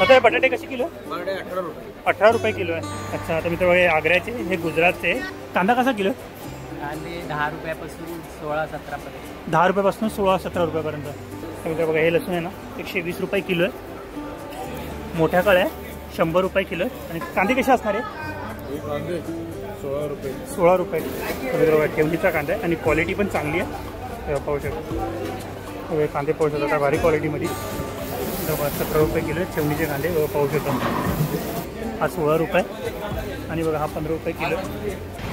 आता हे बटाटे कसे किलो? बटाटे 18 रुपये. 18 रुपये किलो आहे. अच्छा, आता मित्र हे आग्र्याचे, हे गुजरातचे. कांदा कसा किलो? कांदे 10 रुपयापासून 16-17 पर्यंत. 10 रुपयापासून 16-17 रुपयापर्यंत. मित्र बघा हे लसूण आहे ना 120 रुपये किलो आहे. मोठ्या कळ्या 100 रुपये किलो आहे. आणि कांदे कसे असणार आहे? कांदे 16 रुपये. 16 रुपये. मित्र बघा ठेवणीचा कांदा आहे आणि क्वालिटी पण चांगली आहे. पाहू शकता कांदे पाहू शकता भारी क्वालिटीमध्ये. 17 रुपये किलो आहे ठेवणीचे कांदे पाहू शकता. हा 16 रुपये आणि बघा हा 15 रुपये किलो.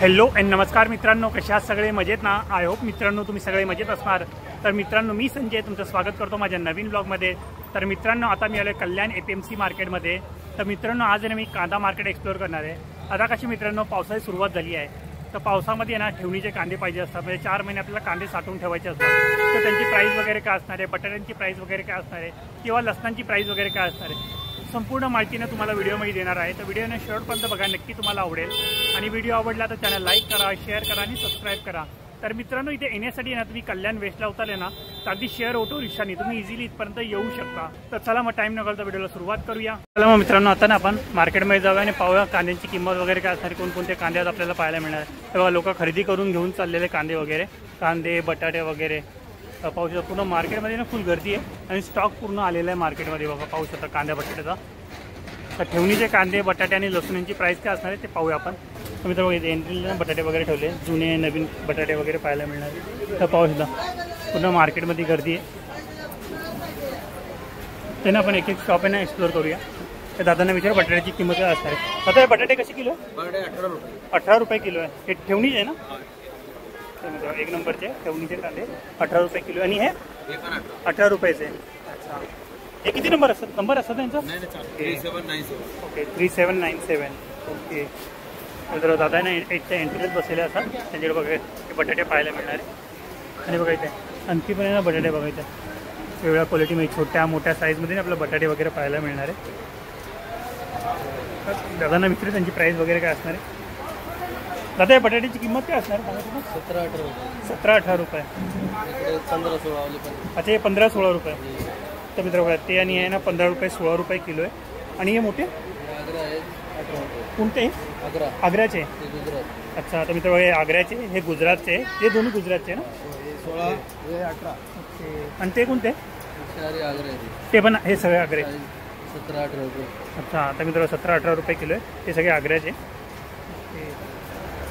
हॅलो अँड नमस्कार मित्रांनो, कसे आहात सगळे? मजेत ना? आय होप मित्रांनो तुम्ही सगळे मजेत असणार. तर मित्रांनो मी संजय तुमचं स्वागत करतो माझ्या नवीन ब्लॉगमध्ये. तर मित्रांनो आता मी आलो आहे कल्याण APMC मार्केटमध्ये. तर मित्रांनो आज मी कांदा मार्केट एक्सप्लोअर करणार आहे. आता कशी मित्रांनो पावसाची सुरुवात झाली आहे. तर पावसामध्ये ना ठेवणीचे कांदे पाहिजे असतात. म्हणजे 4 महिने आपल्याला कांदे साठवून ठेवायचे असतात. तर त्यांची प्राईस वगैरे काय असणार आहे, बटाट्यांची प्राईस वगैरे काय असणार आहे, किंवा लसणांची प्राईस वगैरे काय असणार आहे, संपूर्ण माहितीने तुम्हाला व्हिडिओमध्ये देणार आहे. तर व्हिडिओने शेवटपर्यंत बघा, नक्की तुम्हाला आवडेल. आणि व्हिडिओ आवडला तर चॅनल लाईक करा, शेअर करा आणि सबस्क्राईब करा. तर मित्रांनो इथे येण्यासाठी ना तुम्ही कल्याण वेस्टला उतरले ना तर अगदी शेअर ऑटो रिक्षाने तुम्ही इझिली इथपर्यंत येऊ शकता. तर चला मग टाईम न घालता व्हिडिओला सुरुवात करूया. चला मग मित्रांनो आता ना आपण मार्केटमध्ये जाऊया आणि पाहूया कांद्यांची किंमत वगैरे काय असणार, कोणकोणते कांदे आपल्याला पाहायला मिळणार. तेव्हा लोक खरेदी करून घेऊन चाललेले कांदे वगैरे, कांदे बटाटे वगैरे पाहू शकता. पूर्ण मार्केटमध्ये ना फुल गर्दी आहे आणि स्टॉक पूर्ण आलेला आहे मार्केटमध्ये. बघा पाहू शकता कांद्या बटाट्याचा. तर ठेवणीचे कांदे बटाटे आणि लसूणची प्राईस काय असणार आहे ते पाहूया आपण. मित्रांनो एंट्रीला बटाटे वगैरे ठेवले, जुने नवीन बटाटे वगैरे पाहायला मिळणार. तर पाहू शकता पूर्ण मार्केटमध्ये गर्दी आहे. त्यांना आपण एक शॉप आहे ना एक्सप्लोअर करूया. तर दादांना विचार बटाट्याची किंमत काय असणार आहे. आता हे बटाटे कसे किलो? बटाटे 18 रुपये. 18 रुपये किलो आहे. हे ठेवणीचे आहे ना? तर मित्रांनो 1 नंबरचे ठेवणीचे कांदे 18 रुपये किलो. आणि हे 18 रुपयेचे. अच्छा, हे किती नंबर असतात? नंबर असतात त्यांचा? 3797. ओके 3797. ओके. तर दादा ना इथच्या एंट्रीलाच बसलेले असतात. त्यांच्याकडे बघा हे बटाटे पाहायला मिळणार आहे. आणि बघा इथे आणखी पण ना बटाटे बघायचे वेगळ्या क्वालिटीमध्ये, छोट्या मोठ्या साईजमध्ये आपल्याला बटाटे वगैरे पाहायला मिळणार आहे. दादांना विचारू त्यांची प्राईस वगैरे काय असणार आहे. दादा या बटाट्याची किंमत काय असणार आहे? 17-18 रुपये. 17-18 रुपये. 15-16 वाली पण. अच्छा हे 15-16 रुपये. तर मित्र बघा ते आणि आहे ना 15 रुपये 16 रुपये किलो आहे. आणि हे मोठे कोणते? आग्र्याचे. अच्छा, तर मित्र हे आग्र्याचे, हे गुजरातचे. हे दोन्ही गुजरातचे ना? 16 हे 18. ओके. आणि ते कोणते? आग्रा. ते पण हे सगळे आग्रे. 17-18 रुपये. अच्छा, आता मित्र 17-18 रुपये किलो आहे. ते सगळे आग्र्याचे. ओके.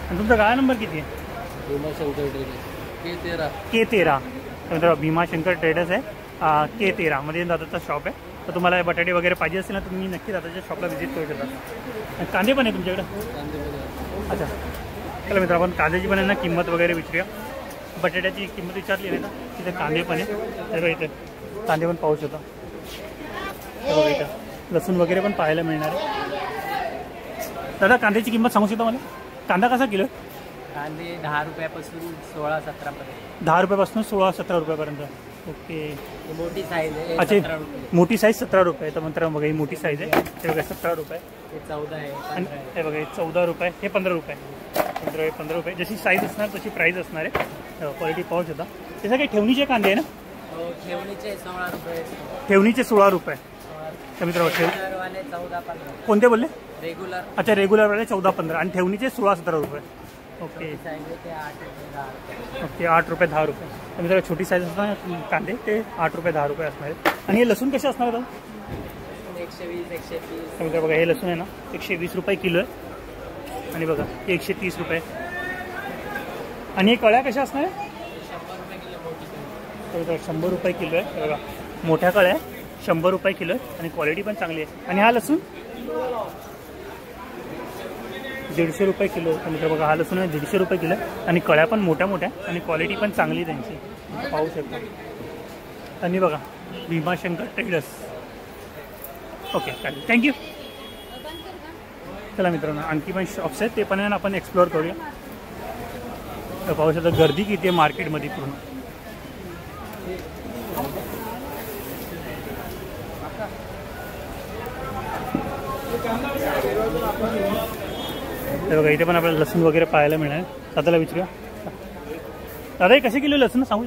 आणि तुमचा गाळा नंबर किती आहे? Bhimashankar traders K13. तर मित्र भीमाशंकर ट्रेडर्स आहे. K13 मध्ये दादाचा शॉप आहे. तर तुम्हाला बटाटे वगैरे पाहिजे असेल ना तुम्ही नक्की दादाच्या शॉपला व्हिजिट करू शकता. कांदे पण आहे तुमच्याकडे? अच्छा, चला मित्र आपण कांद्याची पण आहे ना किंमत वगैरे विचारूया. बटाट्याची किंमत विचारली आहे ना, तिथे कांदे पण आहे. तर इथे कांदे पण पाहू शकता. बघा इथं लसूण वगैरे पण पाहायला मिळणार आहे. दादा कांद्याची किंमत सांगू शकता मला? कांदा कसा किलो? कांदे 10 रुपयापासून 16-17 पर्यंत. 10 रुपयापासून 16-17 रुपयापर्यंत. ओके. मोठी साईज आहे. अच्छा, मोठी साईज 17 रुपये. तर मित्र बघा ही मोठी साईज आहे. हे बघा 17 रुपये. हे 14 आहे. आणि हे बघा हे 14 रुपये. हे 15 रुपये. मित्र हे 15 रुपये. जशी साईज असणार तशी प्राईस असणार आहे. क्वालिटी पाहू शकता. ते सगळे ठेवणीचे कांदे आहे ना? ठेवणीचे 16 रुपये. ठेवणीचे 16 रुपये. तर मित्र रेग्युलरवाले 14-15. कोणते बोलले? रेग्युलर. अच्छा, रेग्युलरवाले 14-15 आणि ठेवणीचे 16-17 रुपये. ओके. ओके 8 रुपये 10 रुपये. तर मित्र छोटी साईज असणार कांदे ते 8 रुपये 10 रुपये असणार आहे. आणि हे लसूण कसे असणार आता? 120-130. तर मित्र बघा हे लसूण आहे ना 120 रुपये किलो आहे. आणि बघा 130 रुपये. आणि हे कळ्या कशा असणार आहे? 100 रुपये किलो मोठी. तर मित्र 100 रुपये किलो आहे. बघा मोठ्या कळ्या 100 रुपये किलो आहे आणि क्वालिटी पण चांगली आहे. आणि हा लसूण 150 रुपये किलो. तर मित्र बघा हा लसूण आहे 150 रुपये किलो आणि कळ्या पण मोठ्या मोठ्या आणि क्वालिटी पण चांगली त्यांची पाहू शकता. आणि बघा भीमाशंकर ट्रेडर्स. ओके चालेल, थँक्यू. चला मित्रांनो आणखी पण शॉप्स आहेत ते पण आहे ना आपण एक्सप्लोअर करूया. तर पाहू शकता गर्दी किती आहे मार्केटमध्ये पूर्ण. तर बघा इथे पण आपल्याला लसूण वगैरे पाहायला मिळणार. दादाला विचारूया. दादा हे कसे किलो लसूण सांगू?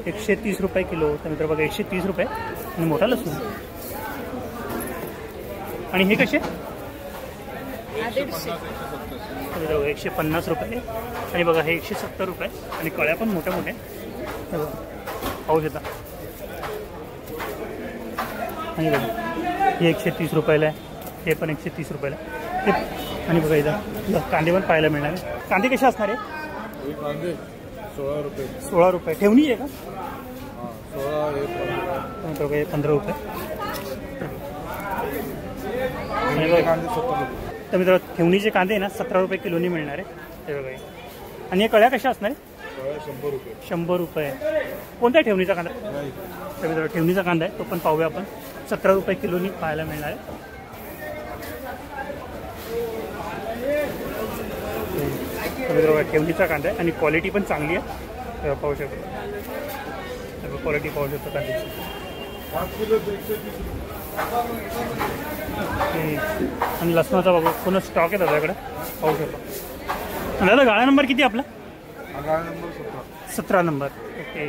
130 रुपये किलो. तर मित्र बघा 130 रुपये आणि मोठा लसूण आणि हे कसे? 150. 150 रुपये. आणि बघा हे 170 रुपये. आणि कळ्या पण मोठ्या मोठ्या पाहू शकता. आणि बघा हे 130 रुपयाला आहे. हे पण 130 रुपयाला आहे. आणि बघा इथं कांदे पण पाहायला मिळणार आहे. कांदे कसे असणार आहे? कांदे 16 रुपये. 16 रुपये. ठेवणी आहे का? 16 हे 15 रुपये. आणि बघा कांदे 70 रुपये. तर मित्र ठेवणीचे कांदे ना 17 रुपये किलोनी मिळणार आहे. हे बघा. आणि हे कळ्या कशा असणार आहे? 100 रुपये. 100 रुपये. कोणत्या ठेवणीचा कांदा? तर मित्र ठेवणीचा कांदा आहे तो पण पाहूया आपण. 17 रुपये किलोनी पाहायला मिळणार आहे. मित्र ठेवणीचा कांदा आहे आणि क्वालिटी पण चांगली आहे. पाहू शकतो. क्वालिटी पाहू शकतो कांद्याची. आणि लसणाचा बघा पूर्ण स्टॉक आहे दादाकडे पाहू शकतो. दादा गाळा नंबर किती आपला? गाळा नंबर 17 नंबर. ओके.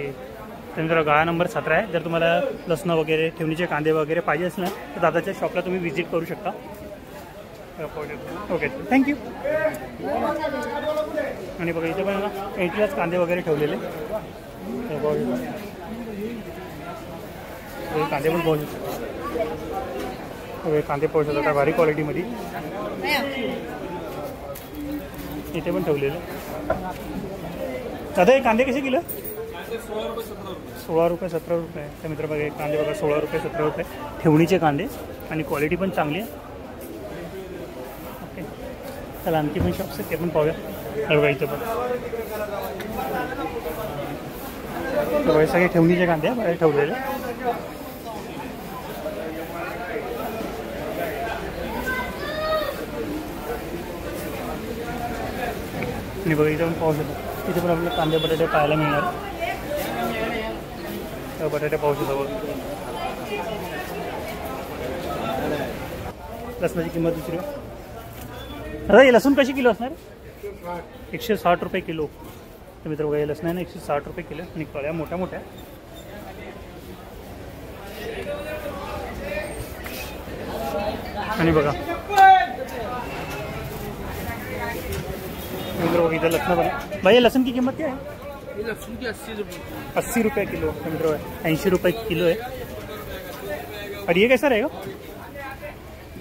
तर मित्र गाळा नंबर 17 आहे. जर तुम्हाला लसणं वगैरे ठेवणीचे कांदे वगैरे पाहिजे असेल ना तर दादाच्या शॉपला तुम्ही व्हिजिट करू शकता. Okay thank you. आणि बघा इथे पण ना एंट्रीलाच कांदे वगैरे ठेवलेले कांदे पण पाहू शकतो. कांदे पाहू शकतो आता भारी क्वालिटीमध्ये इथे पण ठेवलेले. दादा हे कांदे कसे किलो? 16 रुपये 17 रुपये. तर मित्र बघा कांदे बघा 16 रुपये 17 रुपये ठेवणीचे कांदे आणि क्वालिटी पण चांगली आहे. ओके चला आणखी पण शॉप्स आहेत ते पण पाहूया. बघा इथं पण बघा सगळे ठेवणीचे कांदे बाहेर ठेवलेले. आणि बघा इथं पण पाहू शकतो. इथे पण आपल्याला कांदे बटाटे पाहायला मिळणार. बटाटे पाहू शकतो. बघा लसणाची किंमत दुसरी. दादा हे लसूण कशी किलो असणार? 160 रुपये किलो. तर मित्र बघा हे लसण आहे ना 160 रुपये किलो. आणि कळ्या मोठ्या मोठ्या. आणि बघा मित्र बघा इधर लसण बना. भाई लहसुन की कीमत क्या है? ये लहसुन की 80 रुपये. 80 रुपये किलो. मित्र 80 रुपये किलो है. और ये कैसा रहेगा?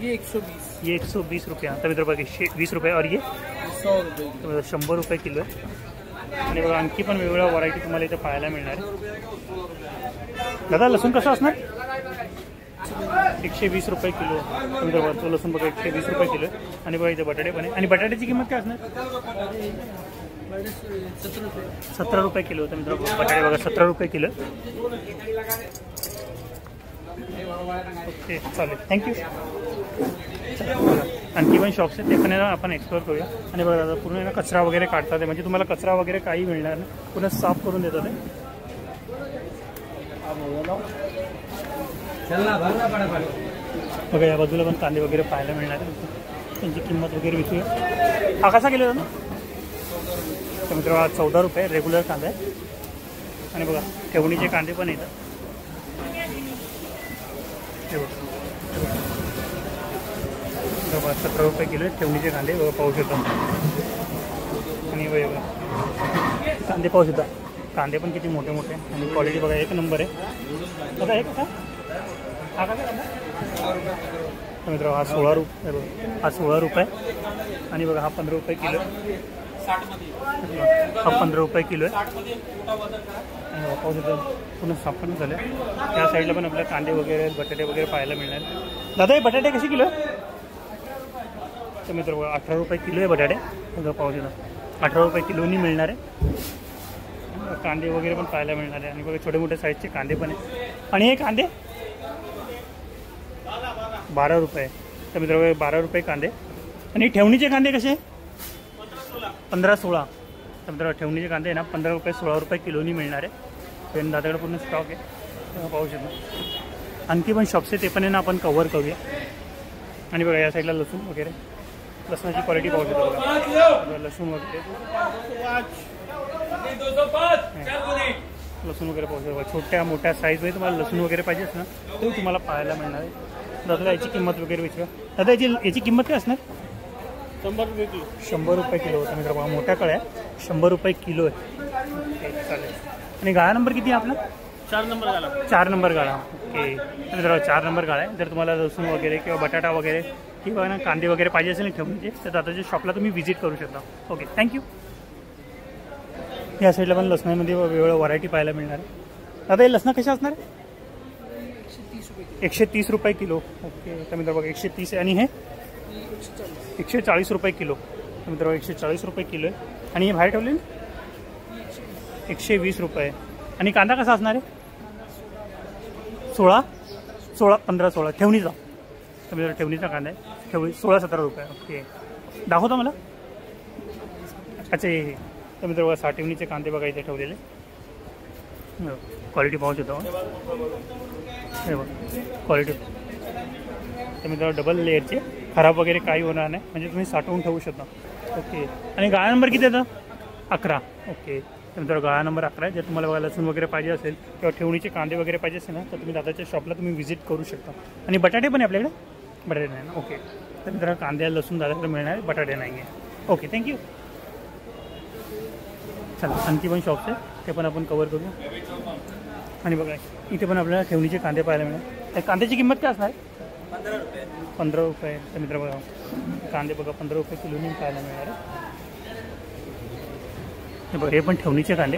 ये 120. ये 120 रुपये. तर मित्र बघा 20 रुपये. और ये 100 रुपये. 100 रुपये किलो आहे. आणि बघा आणखी पण वेगवेगळ्या व्हरायटी तुम्हाला इथे पाहायला मिळणार आहे. दादा लसूण कसं असणार? 120 रुपये किलो. तर बघा तो लसूण बघा 120 रुपये किलो आहे. आणि बघा इथे बटाटे पण आहे. आणि बटाट्याची किंमत काय असणार? 17 रुपये. 17 रुपये किलो. तर मित्र बटाटे बघा 17 रुपये किलो. ओके चालेल थँक्यू. आणखी पण शॉप्स आहेत ते पण आपण एक्सप्लोर करूया. आणि बघा दादा पूर्ण ना कचरा वगैरे काढतात आहे. म्हणजे तुम्हाला कचरा वगैरे काही मिळणार नाही. पूर्ण साफ करून देतात आहे. बघा या बाजूला पण कांदे वगैरे पाहायला मिळणार आहे. त्यांची किंमत वगैरे विचारूया. हा कसा किलो आहे ना? तर मित्र 14 रुपये रेग्युलर कांदा आहे. आणि बघा ठेवणीचे कांदे पण येतात. हे बघा 17 रुपये किलो ठेवणीचे कांदे पाहू शकता. आणि बघा कांदे पाहू शकता. कांदे पण किती मोठे मोठे आणि क्वालिटी बघा एक नंबर आहे. बघा हे कसा? हा कसा कांदा? मित्र हा 16 रुपये. हा 16 रुपये. आणि बघा हा 15 रुपये किलो. हा 15 रुपये किलो आहे. पाहू शकता पूर्ण सापण झालं. त्या साईडला पण आपल्याला कांदे वगैरे बटाटे वगैरे पाहायला मिळणार. दादा हे बटाटे कसे किलो आहे? तर मित्र 18 रुपये किलो आहे बटाटे. पाहू शकता 18 रुपये किलोनी मिळणार आहे. कांदे वगैरे पण पाहायला मिळणार आहे. आणि बघा छोटे मोठे साईजचे कांदे पण आहे. आणि हे कांदे 12 रुपये. तर मित्र 12 रुपये कांदे. आणि ठेवणीचे कांदे कसे? 15-16. तर मित्र ठेवणीचे कांदे आहे ना 15 रुपये 16 रुपये किलोनी मिळणार आहे. पेन दादाकडे पूर्ण स्टॉक आहे. पाहू शकता. आणखी पण शॉप्स आहे ते पण आहे ना आपण कव्हर करूया. आणि बघा या साईडला लसूण वगैरे. लसणाची क्वालिटी पाहू शकता बघा. लसूण वगैरे लसूण वगैरे पाहू शकता. छोट्या मोठ्या साईजमध्ये तुम्हाला लसूण वगैरे पाहिजे ना तो तुम्हाला पाहायला मिळणार आहे. दादा याची किंमत वगैरे विचारा. दादा याची किंमत काय असणार? 100 रुपये किलो. 100 रुपये किलो होता मित्र बघा, मोठ्या कळ्या 100 रुपये किलो आहे. ओके चालेल. आणि गाळा नंबर किती आहे आपला? 4 नंबर गाला. 4 नंबर गाळा. ओके मित्र 4 नंबर गाळा आहे. जर तुम्हाला लसूण वगैरे किंवा बटाटा वगैरे किंवा ना कांदे वगैरे पाहिजे असेल ना ठेवून तर दादाच्या शॉपला तुम्ही व्हिजिट करू शकता. Okay thank you. या साईडला पण लसणामध्ये वेगवेगळ्या व्हरायटी पाहायला मिळणार आहे. दादा हे लसणं कशा असणार? 130 रुपये किलो. ओके तर मित्र बघा 130 आहे. आणि हे 140 रुपये किलो. तर मित्र 140 रुपये किलो आहे. आणि हे बाहेर ठेवले 120 रुपये. आणि कांदा कसा असणार आहे? 15-16 ठेवणीचा. तर मित्र ठेवणीचा कांदा आहे. ठेवणी 16-17 रुपये. ओके दाखवता मला. अच्छा हे तर मित्र बघा 6 ठेवणीचे कांदे बघा इथे ठेवलेले. क्वालिटी पाहू शकतो हे बघा क्वालिटी. तर मित्र डबल लेअरचे खराब वगैरे काही होणार नाही, म्हणजे तुम्ही साठवून ठेवू शकता. ओके आणि गाळा नंबर किती येतं? 11. ओके तर मित्र गाळा नंबर 11 आहे. जर तुम्हाला बघा लसूण वगैरे पाहिजे असेल किंवा ठेवणीचे कांदे वगैरे पाहिजे असेल ना तर तुम्ही दादाच्या शॉपला तुम्ही व्हिजिट करू शकता. आणि बटाटे पण आहे आपल्याकडे? बटाटे नाही ना. ओके तर मित्र कांद्या लसूण दादाकडे मिळणार आहे, बटाटे नाही आहे. Okay thank you. चला आणखी पण शॉप्स आहे ते पण आपण कवर करू. आणि बघा इथे पण आपल्याला ठेवणीचे कांदे पाहायला मिळेल. त्या कांद्याची किंमत काय असणार? 15 रुपये. तर मित्र बघा कांदे बघा 15 रुपये किलोने पाहायला मिळणार आहे. हे बघा हे पण ठेवणीचे कांदे